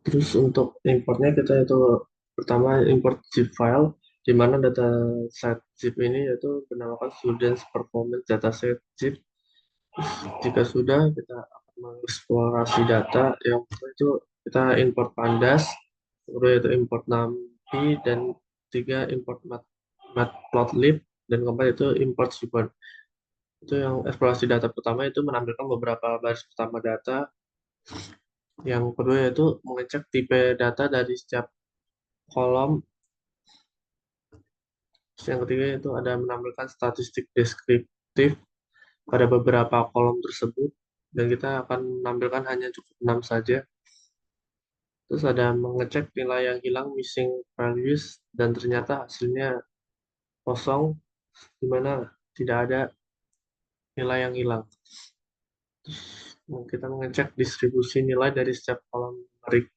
Terus untuk importnya kita itu pertama import zip file di mana data set zip ini yaitu bernamakan students performance dataset zip. Jika sudah kita akan mengeksplorasi data yang pertama itu kita import pandas, kedua yaitu import numpy dan tiga import matplotlib dan keempat itu import sequence. Itu yang eksplorasi data pertama itu menampilkan beberapa baris pertama data. Yang kedua yaitu mengecek tipe data dari setiap kolom. Terus yang ketiga itu ada menampilkan statistik deskriptif pada beberapa kolom tersebut dan kita akan menampilkan hanya cukup 6 saja. Terus ada mengecek nilai yang hilang missing values dan ternyata hasilnya kosong di mana tidak ada nilai yang hilang. Terus kita mengecek distribusi nilai dari setiap kolom numerik.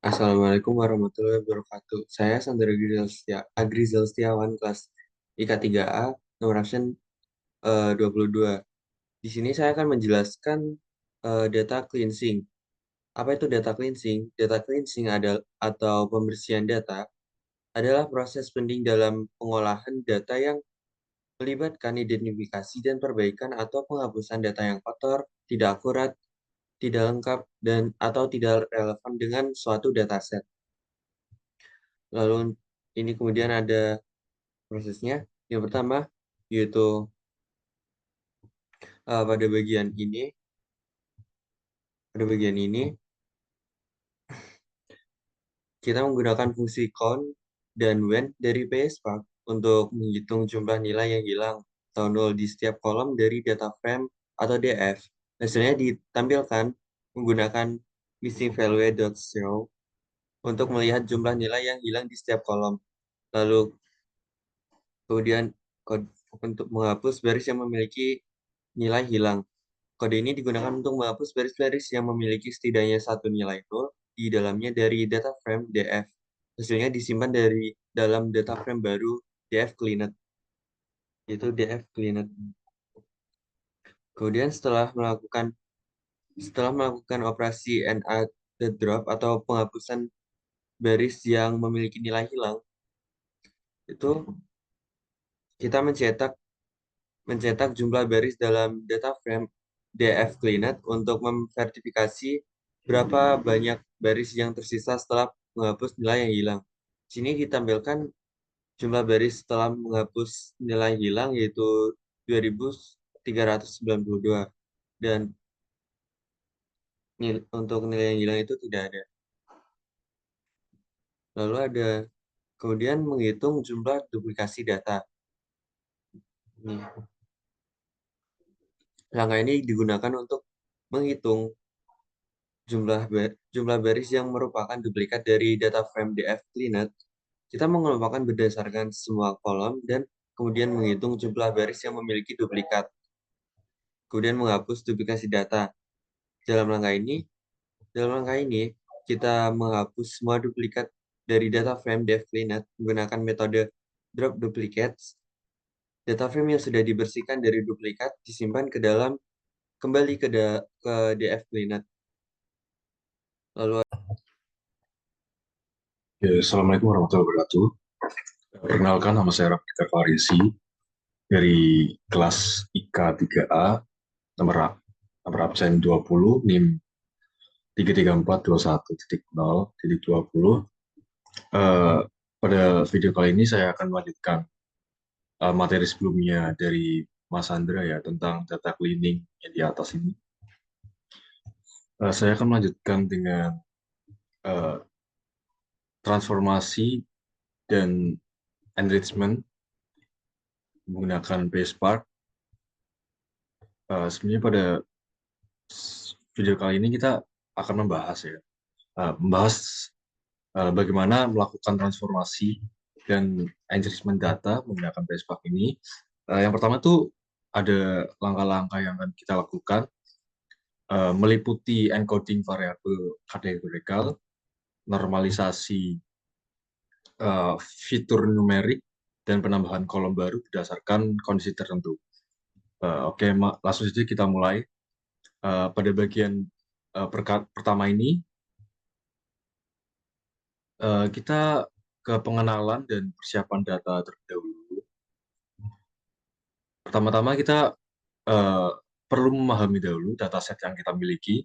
Assalamualaikum warahmatullahi wabarakatuh. Saya Sandra Agrizal Setiawan, kelas IK 3A, nomor absen 22. Di sini saya akan menjelaskan data cleansing. Apa itu data cleansing? Data cleansing adalah atau pembersihan data adalah proses penting dalam pengolahan data yang melibatkan identifikasi dan perbaikan atau penghapusan data yang kotor, tidak akurat, tidak lengkap, dan atau tidak relevan dengan suatu dataset. Lalu ini kemudian ada prosesnya. Yang pertama yaitu pada bagian ini kita menggunakan fungsi count dan when dari PSPark untuk menghitung jumlah nilai yang hilang atau nol di setiap kolom dari data frame atau DF. Hasilnya ditampilkan menggunakan missing value.show untuk melihat jumlah nilai yang hilang di setiap kolom. Lalu kemudian kode untuk menghapus baris yang memiliki nilai hilang. Kode ini digunakan untuk menghapus baris-baris yang memiliki setidaknya satu nilai nol di dalamnya dari data frame DF. Hasilnya disimpan dari dalam data frame baru DF cleaned, yaitu DF cleaned. Kemudian setelah melakukan operasi NA the drop atau penghapusan baris yang memiliki nilai hilang, itu kita mencetak jumlah baris dalam data frame DF cleaned untuk memverifikasi berapa banyak baris yang tersisa setelah menghapus nilai yang hilang. Di sini ditampilkan jumlah baris setelah menghapus nilai hilang yaitu 2392 dan untuk nilai yang hilang itu tidak ada. Lalu ada kemudian menghitung jumlah duplikasi data. Langkah ini digunakan untuk menghitung jumlah baris yang merupakan duplikat dari data frame DF cleaned. Kita mengelompokkan berdasarkan semua kolom dan kemudian menghitung jumlah baris yang memiliki duplikat. Kemudian menghapus duplikasi data. Dalam langkah ini kita menghapus semua duplikat dari data frame DF cleaned menggunakan metode drop duplicates. Data frame yang sudah dibersihkan dari duplikat disimpan kembali ke DF cleaned. Lalu Assalamualaikum warahmatullahi wabarakatuh. Perkenalkan, nama saya Rafika Farisi dari kelas IK 3A, nomor absen 20, NIM 33421.0.20. Pada video kali ini saya akan melanjutkan materi sebelumnya dari Mas Andra ya tentang data cleaning yang di atas ini. Saya akan melanjutkan dengan transformasi dan enrichment menggunakan PSPark. Sebenarnya pada video kali ini kita akan membahas ya, membahas bagaimana melakukan transformasi dan enrichment data menggunakan PSPARK ini. Yang pertama tuh ada langkah-langkah yang akan kita lakukan, meliputi encoding variabel kategorikal, normalisasi fitur numerik, dan penambahan kolom baru berdasarkan kondisi tertentu. Oke, langsung saja kita mulai. Pada bagian pertama ini, kita ke pengenalan dan persiapan data terlebih dahulu. Pertama-tama kita perlu memahami dahulu dataset yang kita miliki.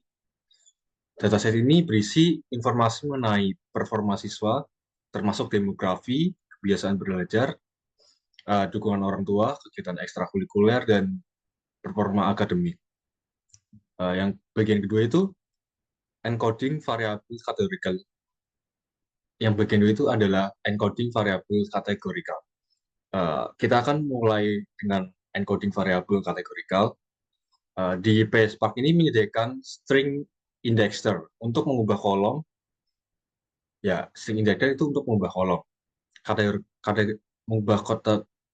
Dataset ini berisi informasi mengenai performa siswa, termasuk demografi, kebiasaan belajar, dukungan orang tua, kegiatan ekstrakurikuler, dan performa akademik. Yang bagian kedua itu encoding variabel kategorikal. Yang bagian kedua itu adalah encoding variabel kategorikal. Kita akan mulai dengan encoding variabel kategorikal. Di PSPARK ini menyediakan string indexer untuk mengubah kolom. Ya, string indexer itu untuk mengubah kolom.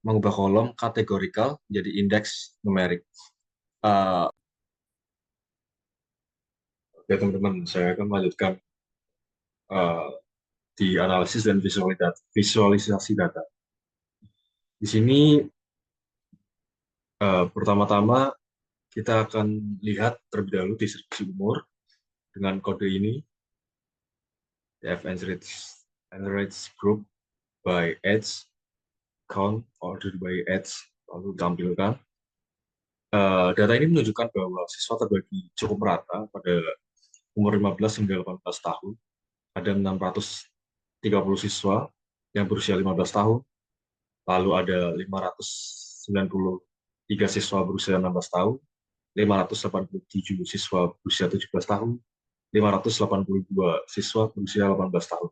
Mengubah kolom kategorikal menjadi indeks numerik. Ya teman-teman, saya akan melanjutkan di analisis dan visualisasi data. Di sini pertama-tama kita akan lihat terlebih dahulu distribusi umur dengan kode ini, F enriched group by age, count, ordered by age, lalu ditampilkan. Data ini menunjukkan bahwa siswa terbagi cukup merata pada umur 15 hingga 18 tahun. Ada 630 siswa yang berusia 15 tahun, lalu ada 593 siswa berusia 16 tahun, 587 siswa berusia 17 tahun, 582 siswa berusia 18 tahun.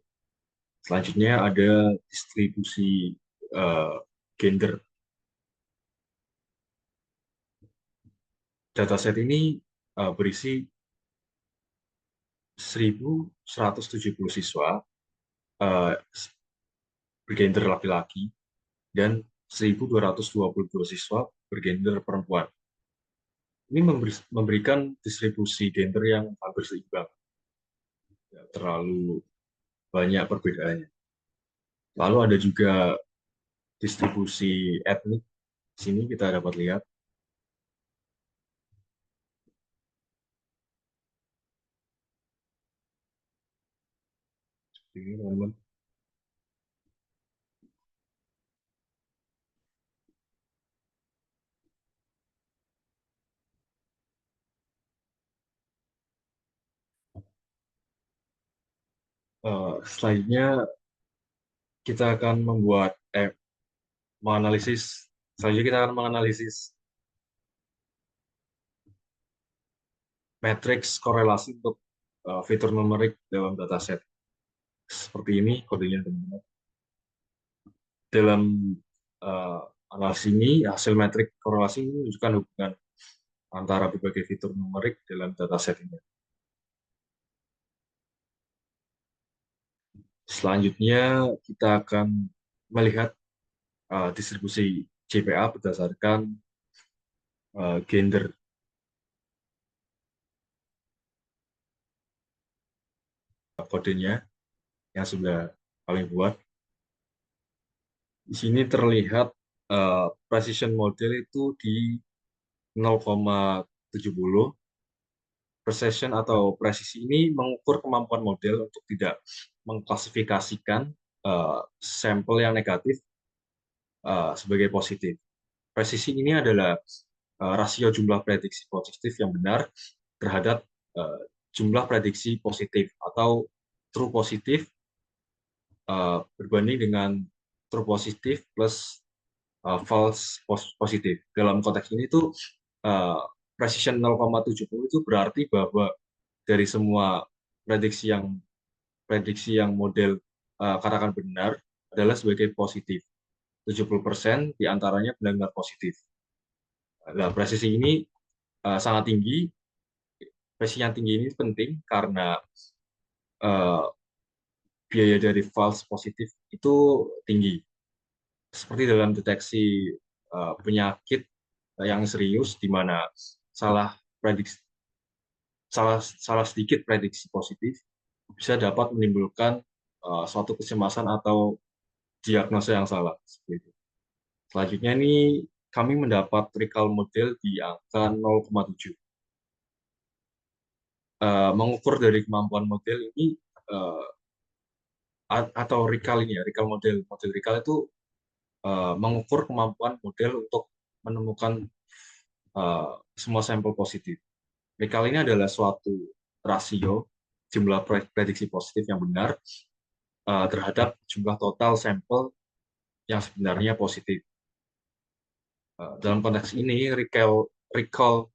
Selanjutnya ada distribusi gender. Dataset ini berisi 1.170 siswa bergender laki-laki dan 1.222 siswa bergender perempuan. Ini memberikan distribusi gender yang hampir seimbang. Tidak terlalu banyak perbedaannya. Lalu ada juga distribusi etnik. Di sini kita dapat lihat. Ini, teman-teman. Selanjutnya kita akan menganalisis matriks korelasi untuk fitur numerik dalam dataset. Seperti ini kodenya, teman-teman. Dalam analisis ini, hasil metrik korelasi ini menunjukkan hubungan antara berbagai fitur numerik dalam dataset ini. Selanjutnya, kita akan melihat distribusi JPA berdasarkan gender. Kodenya yang sudah kami buat. Di sini terlihat precision model itu di 0,70. Precision atau presisi ini mengukur kemampuan model untuk tidak mengklasifikasikan sampel yang negatif sebagai positif. Presisi ini adalah rasio jumlah prediksi positif yang benar terhadap jumlah prediksi positif atau true positif berbanding dengan true positif plus false positif. Dalam konteks ini tuh precision 0,70 itu berarti bahwa dari semua prediksi yang model katakan benar adalah sebagai positif. 70% diantaranya benar-benar positif. Nah, presisi ini sangat tinggi. Presisi yang tinggi ini penting karena eh, biaya dari false positif itu tinggi. Seperti dalam deteksi penyakit yang serius, di mana salah prediksi, salah sedikit prediksi positif bisa dapat menimbulkan suatu kecemasan atau diagnosa yang salah. Seperti itu. Selanjutnya ini kami mendapat recall model di angka 0,7. Mengukur dari kemampuan model ini atau recall ini ya, recall model recall itu mengukur kemampuan model untuk menemukan semua sampel positif. Recall ini adalah suatu rasio jumlah prediksi positif yang benar terhadap jumlah total sampel yang sebenarnya positif. Dalam konteks ini, recall